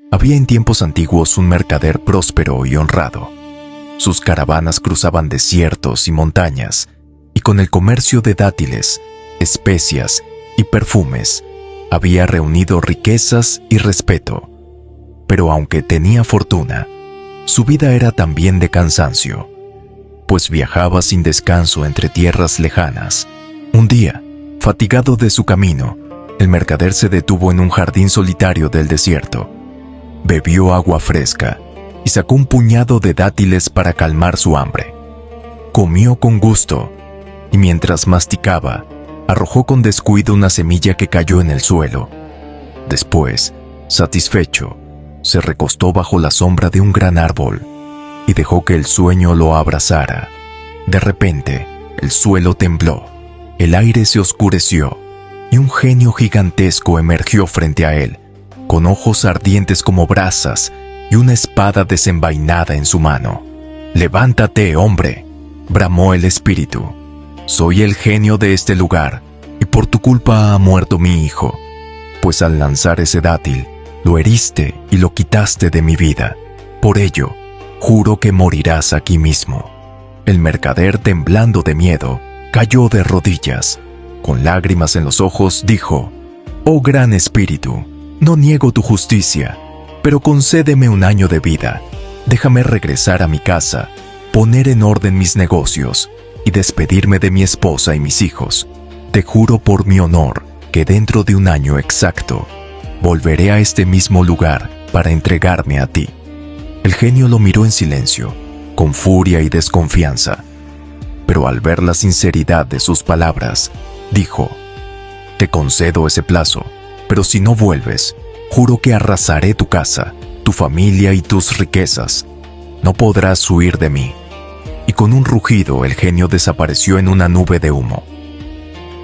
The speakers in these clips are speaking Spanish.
Había en tiempos antiguos un mercader próspero y honrado. Sus caravanas cruzaban desiertos y montañas, y con el comercio de dátiles, especias y perfumes, había reunido riquezas y respeto. Pero aunque tenía fortuna, su vida era también de cansancio, pues viajaba sin descanso entre tierras lejanas. Un día, fatigado de su camino, el mercader se detuvo en un jardín solitario del desierto. Bebió agua fresca y sacó un puñado de dátiles para calmar su hambre. Comió con gusto y mientras masticaba, arrojó con descuido una semilla que cayó en el suelo. Después, satisfecho, se recostó bajo la sombra de un gran árbol y dejó que el sueño lo abrazara. De repente, el suelo tembló, el aire se oscureció y un genio gigantesco emergió frente a él, con ojos ardientes como brasas y una espada desenvainada en su mano. «Levántate, hombre», bramó el espíritu. «Soy el genio de este lugar, y por tu culpa ha muerto mi hijo, pues al lanzar ese dátil, lo heriste y lo quitaste de mi vida. Por ello, juro que morirás aquí mismo». El mercader, temblando de miedo, cayó de rodillas. Con lágrimas en los ojos, dijo: «Oh gran espíritu, no niego tu justicia, pero concédeme un año de vida. Déjame regresar a mi casa, poner en orden mis negocios y despedirme de mi esposa y mis hijos. Te juro por mi honor que dentro de un año exacto, volveré a este mismo lugar para entregarme a ti». El genio lo miró en silencio, con furia y desconfianza, pero al ver la sinceridad de sus palabras, dijo: «Te concedo ese plazo, pero si no vuelves, juro que arrasaré tu casa, tu familia y tus riquezas. No podrás huir de mí». Y con un rugido el genio desapareció en una nube de humo.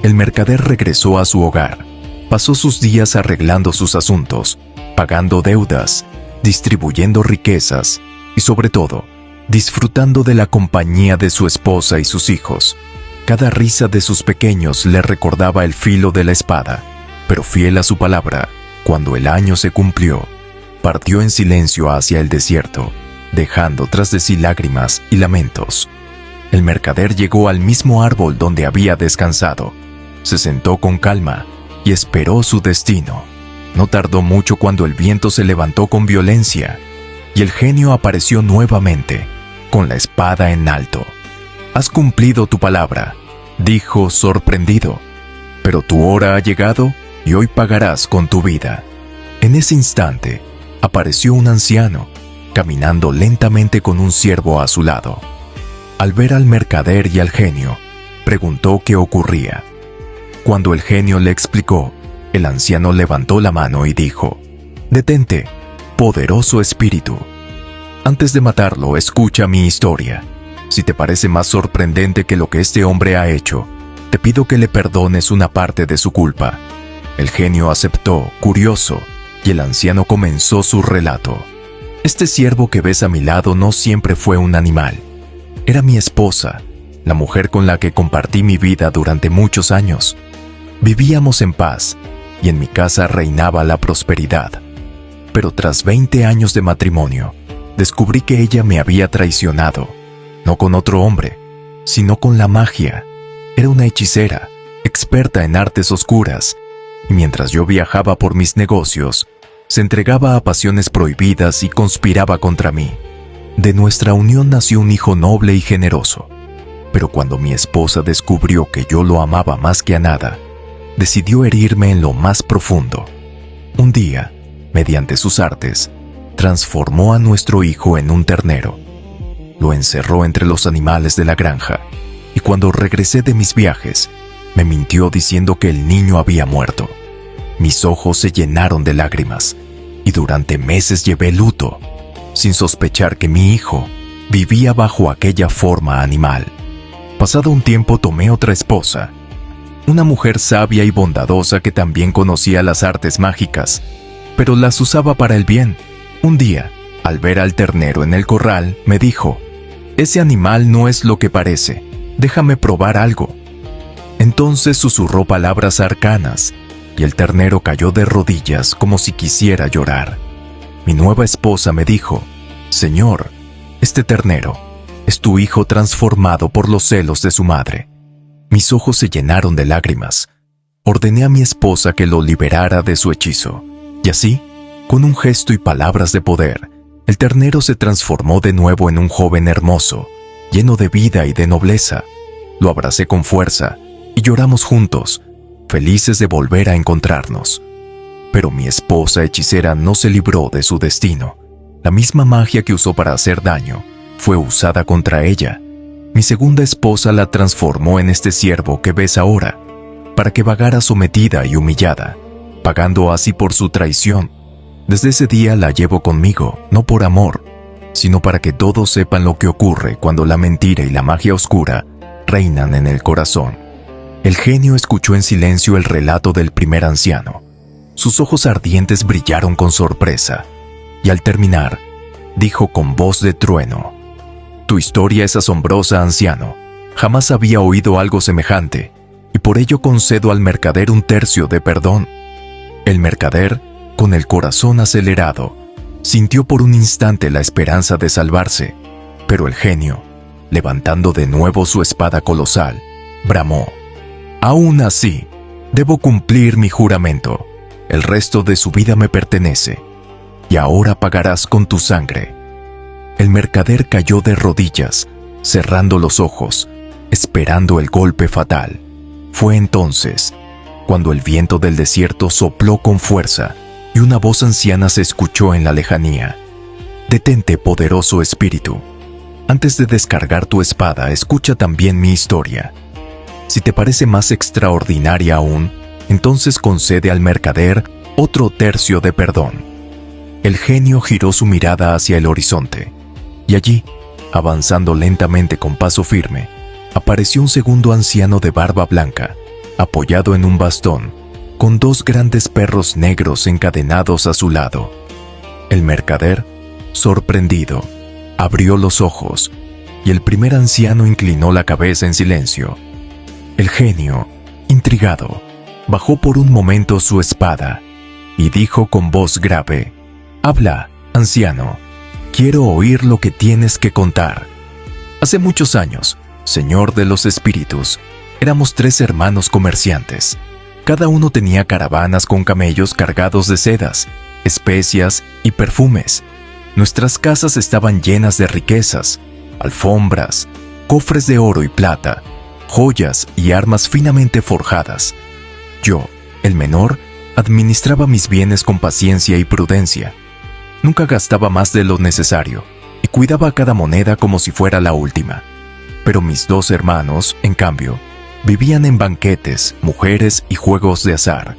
El mercader regresó a su hogar. Pasó sus días arreglando sus asuntos, pagando deudas, distribuyendo riquezas y, sobre todo, disfrutando de la compañía de su esposa y sus hijos. Cada risa de sus pequeños le recordaba el filo de la espada, pero fiel a su palabra, cuando el año se cumplió, partió en silencio hacia el desierto, dejando tras de sí lágrimas y lamentos. El mercader llegó al mismo árbol donde había descansado, se sentó con calma y esperó su destino. No tardó mucho cuando el viento se levantó con violencia y el genio apareció nuevamente, con la espada en alto. «Has cumplido tu palabra», dijo sorprendido, «pero tu hora ha llegado y hoy pagarás con tu vida». En ese instante, apareció un anciano, caminando lentamente con un ciervo a su lado. Al ver al mercader y al genio, preguntó qué ocurría. Cuando el genio le explicó, el anciano levantó la mano y dijo: «Detente, poderoso espíritu. Antes de matarlo, escucha mi historia. Si te parece más sorprendente que lo que este hombre ha hecho, te pido que le perdones una parte de su culpa». El genio aceptó, curioso, y el anciano comenzó su relato. «Este ciervo que ves a mi lado no siempre fue un animal. Era mi esposa, la mujer con la que compartí mi vida durante muchos años. Vivíamos en paz, y en mi casa reinaba la prosperidad. Pero tras 20 años de matrimonio, descubrí que ella me había traicionado, no con otro hombre, sino con la magia. Era una hechicera, experta en artes oscuras, y mientras yo viajaba por mis negocios, se entregaba a pasiones prohibidas y conspiraba contra mí. De nuestra unión nació un hijo noble y generoso, pero cuando mi esposa descubrió que yo lo amaba más que a nada, decidió herirme en lo más profundo. Un día, mediante sus artes, transformó a nuestro hijo en un ternero. Lo encerró entre los animales de la granja, y cuando regresé de mis viajes, me mintió diciendo que el niño había muerto. Mis ojos se llenaron de lágrimas, y durante meses llevé luto, sin sospechar que mi hijo vivía bajo aquella forma animal. Pasado un tiempo tomé otra esposa, una mujer sabia y bondadosa que también conocía las artes mágicas, pero las usaba para el bien. Un día, al ver al ternero en el corral, me dijo: «Ese animal no es lo que parece, déjame probar algo». Entonces susurró palabras arcanas, y el ternero cayó de rodillas como si quisiera llorar. mi nueva esposa me dijo: «Señor, este ternero es tu hijo transformado por los celos de su madre». Mis ojos se llenaron de lágrimas. Ordené a mi esposa que lo liberara de su hechizo. Y así, con un gesto y palabras de poder, el ternero se transformó de nuevo en un joven hermoso, lleno de vida y de nobleza. Lo abracé con fuerza y lloramos juntos, felices de volver a encontrarnos. Pero mi esposa hechicera no se libró de su destino. La misma magia que usó para hacer daño fue usada contra ella. Mi segunda esposa la transformó en este siervo que ves ahora, para que vagara sometida y humillada, pagando así por su traición. Desde ese día la llevo conmigo, no por amor, sino para que todos sepan lo que ocurre cuando la mentira y la magia oscura reinan en el corazón. El genio escuchó en silencio el relato del primer anciano. Sus ojos ardientes brillaron con sorpresa, y al terminar, dijo con voz de trueno: «Tu historia es asombrosa, anciano. Jamás había oído algo semejante, y por ello concedo al mercader 1/3 de perdón». El mercader, con el corazón acelerado, sintió por un instante la esperanza de salvarse, pero el genio, levantando de nuevo su espada colosal, bramó: «Aún así, debo cumplir mi juramento. El resto de su vida me pertenece, y ahora pagarás con tu sangre». El mercader cayó de rodillas, cerrando los ojos, esperando el golpe fatal. Fue entonces cuando el viento del desierto sopló con fuerza y una voz anciana se escuchó en la lejanía: «Detente, poderoso espíritu. Antes de descargar tu espada, escucha también mi historia. Si te parece más extraordinaria aún, entonces concede al mercader otro 1/3 de perdón». El genio giró su mirada hacia el horizonte, y allí, avanzando lentamente con paso firme, apareció un segundo anciano de barba blanca, apoyado en un bastón, con 2 grandes perros negros encadenados a su lado. El mercader, sorprendido, abrió los ojos, y el primer anciano inclinó la cabeza en silencio. El genio, intrigado, bajó por un momento su espada y dijo con voz grave: «Habla, anciano. Quiero oír lo que tienes que contar». Hace muchos años, señor de los espíritus, éramos 3 hermanos comerciantes. Cada uno tenía caravanas con camellos cargados de sedas, especias y perfumes. Nuestras casas estaban llenas de riquezas, alfombras, cofres de oro y plata, joyas y armas finamente forjadas. Yo, el menor, administraba mis bienes con paciencia y prudencia. Nunca gastaba más de lo necesario y cuidaba cada moneda como si fuera la última. Pero mis 2 hermanos, en cambio, vivían en banquetes, mujeres y juegos de azar.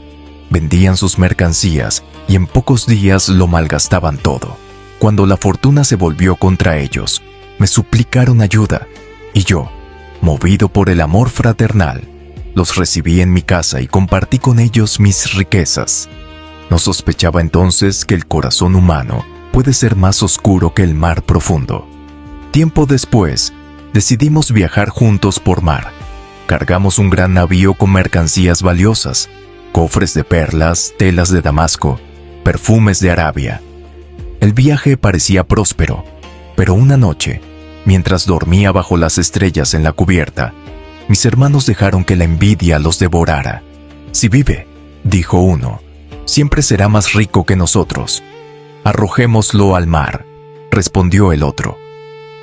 Vendían sus mercancías y en pocos días lo malgastaban todo. Cuando la fortuna se volvió contra ellos, me suplicaron ayuda, y yo, movido por el amor fraternal, los recibí en mi casa y compartí con ellos mis riquezas. No sospechaba entonces que el corazón humano puede ser más oscuro que el mar profundo. Tiempo después, decidimos viajar juntos por mar. Cargamos un gran navío con mercancías valiosas, cofres de perlas, telas de Damasco, perfumes de Arabia. El viaje parecía próspero, pero una noche, mientras dormía bajo las estrellas en la cubierta, mis hermanos dejaron que la envidia los devorara. «Si vive», dijo uno, «siempre será más rico que nosotros. Arrojémoslo al mar», respondió el otro.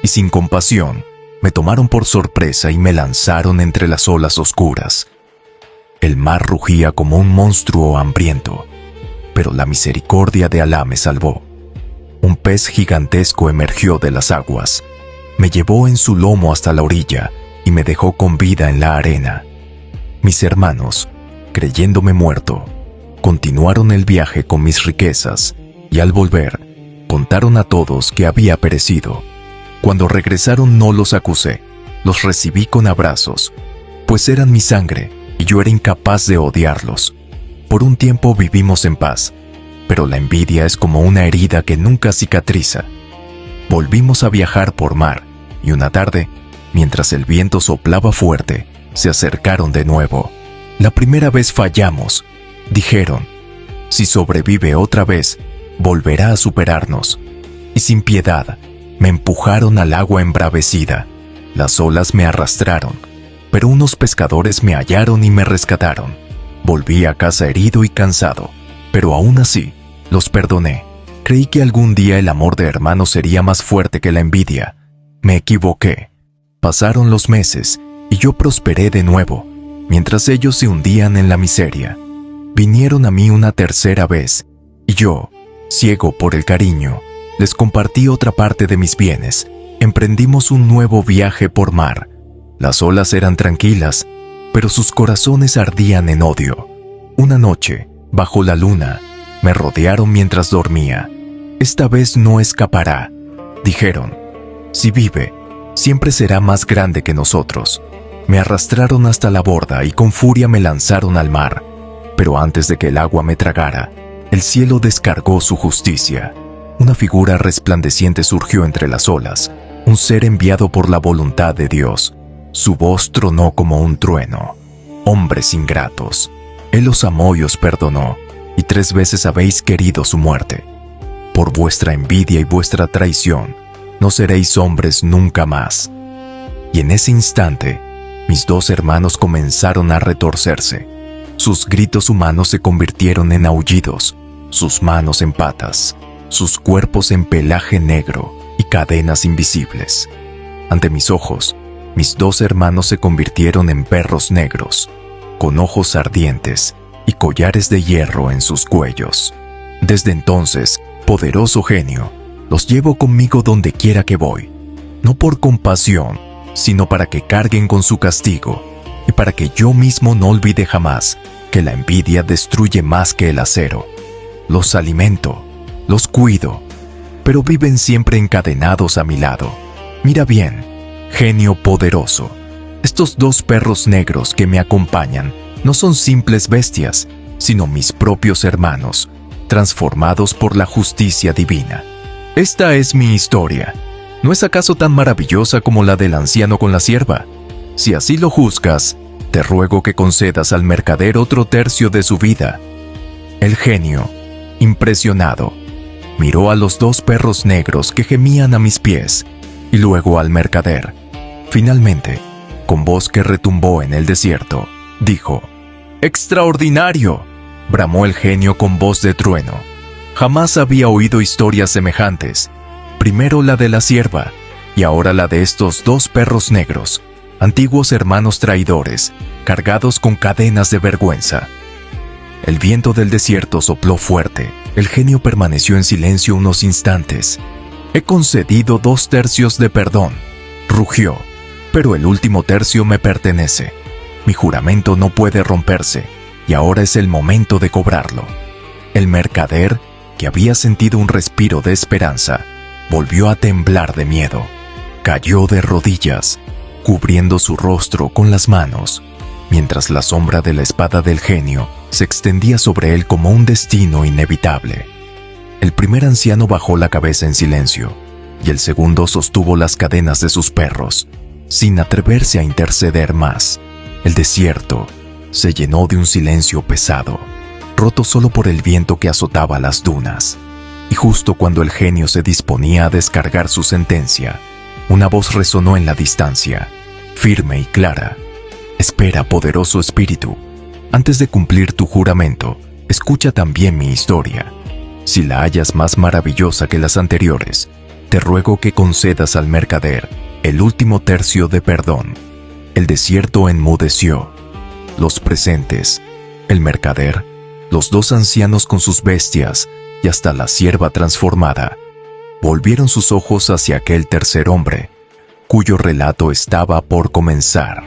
Y sin compasión, me tomaron por sorpresa y me lanzaron entre las olas oscuras. El mar rugía como un monstruo hambriento, pero la misericordia de Alá me salvó. Un pez gigantesco emergió de las aguas, me llevó en su lomo hasta la orilla y me dejó con vida en la arena. Mis hermanos, creyéndome muerto, continuaron el viaje con mis riquezas y al volver, contaron a todos que había perecido. Cuando regresaron no los acusé, los recibí con abrazos, pues eran mi sangre y yo era incapaz de odiarlos. Por un tiempo vivimos en paz, pero la envidia es como una herida que nunca cicatriza. Volvimos a viajar por mar y una tarde, mientras el viento soplaba fuerte, se acercaron de nuevo. La primera vez fallamos, dijeron. Si sobrevive otra vez, volverá a superarnos. Y sin piedad, me empujaron al agua embravecida. Las olas me arrastraron, pero unos pescadores me hallaron y me rescataron. Volví a casa herido y cansado, pero aún así, los perdoné. Creí que algún día el amor de hermanos sería más fuerte que la envidia. Me equivoqué. Pasaron los meses y yo prosperé de nuevo, mientras ellos se hundían en la miseria. Vinieron a mí una tercera vez, y yo, ciego por el cariño, les compartí otra parte de mis bienes. Emprendimos un nuevo viaje por mar. Las olas eran tranquilas, pero sus corazones ardían en odio. Una noche, bajo la luna, me rodearon mientras dormía. Esta vez no escapará, dijeron. Si vive, siempre será más grande que nosotros. Me arrastraron hasta la borda y con furia me lanzaron al mar. Pero antes de que el agua me tragara, el cielo descargó su justicia. Una figura resplandeciente surgió entre las olas, un ser enviado por la voluntad de Dios. Su voz tronó como un trueno. Hombres ingratos, Él os amó y os perdonó, y 3 veces habéis querido su muerte. Por vuestra envidia y vuestra traición, no seréis hombres nunca más. Y en ese instante, mis 2 hermanos comenzaron a retorcerse. Sus gritos humanos se convirtieron en aullidos, sus manos en patas, sus cuerpos en pelaje negro y cadenas invisibles. Ante mis ojos, mis 2 hermanos se convirtieron en perros negros, con ojos ardientes y collares de hierro en sus cuellos. Desde entonces, poderoso genio, los llevo conmigo donde quiera que voy, no por compasión, sino para que carguen con su castigo y para que yo mismo no olvide jamás que la envidia destruye más que el acero. Los alimento, los cuido, pero viven siempre encadenados a mi lado. Mira bien, genio poderoso, estos 2 perros negros que me acompañan no son simples bestias, sino mis propios hermanos, transformados por la justicia divina. Esta es mi historia. ¿No es acaso tan maravillosa como la del anciano con la sierva? Si así lo juzgas, te ruego que concedas al mercader otro tercio de su vida. El genio, impresionado, miró a los 2 perros negros que gemían a mis pies, y luego al mercader. Finalmente, con voz que retumbó en el desierto, dijo: ¡Extraordinario!, bramó el genio con voz de trueno. Jamás había oído historias semejantes. Primero la de la sierva, y ahora la de estos 2 perros negros, antiguos hermanos traidores, cargados con cadenas de vergüenza. El viento del desierto sopló fuerte. El genio permaneció en silencio unos instantes. He concedido 2 tercios de perdón, rugió, pero el último tercio me pertenece. Mi juramento no puede romperse, y ahora es el momento de cobrarlo. El mercader, que había sentido un respiro de esperanza, volvió a temblar de miedo. Cayó de rodillas, cubriendo su rostro con las manos, mientras la sombra de la espada del genio se extendía sobre él como un destino inevitable. El primer anciano bajó la cabeza en silencio, y el segundo sostuvo las cadenas de sus perros, sin atreverse a interceder más. El desierto se llenó de un silencio pesado, roto solo por el viento que azotaba las dunas. Y justo cuando el genio se disponía a descargar su sentencia, una voz resonó en la distancia, firme y clara: «Espera, poderoso espíritu. Antes de cumplir tu juramento, escucha también mi historia. Si la hallas más maravillosa que las anteriores, te ruego que concedas al mercader el último tercio de perdón». El desierto enmudeció. Los presentes, el mercader, los 2 ancianos con sus bestias y hasta la sierva transformada, volvieron sus ojos hacia aquel tercer hombre, cuyo relato estaba por comenzar.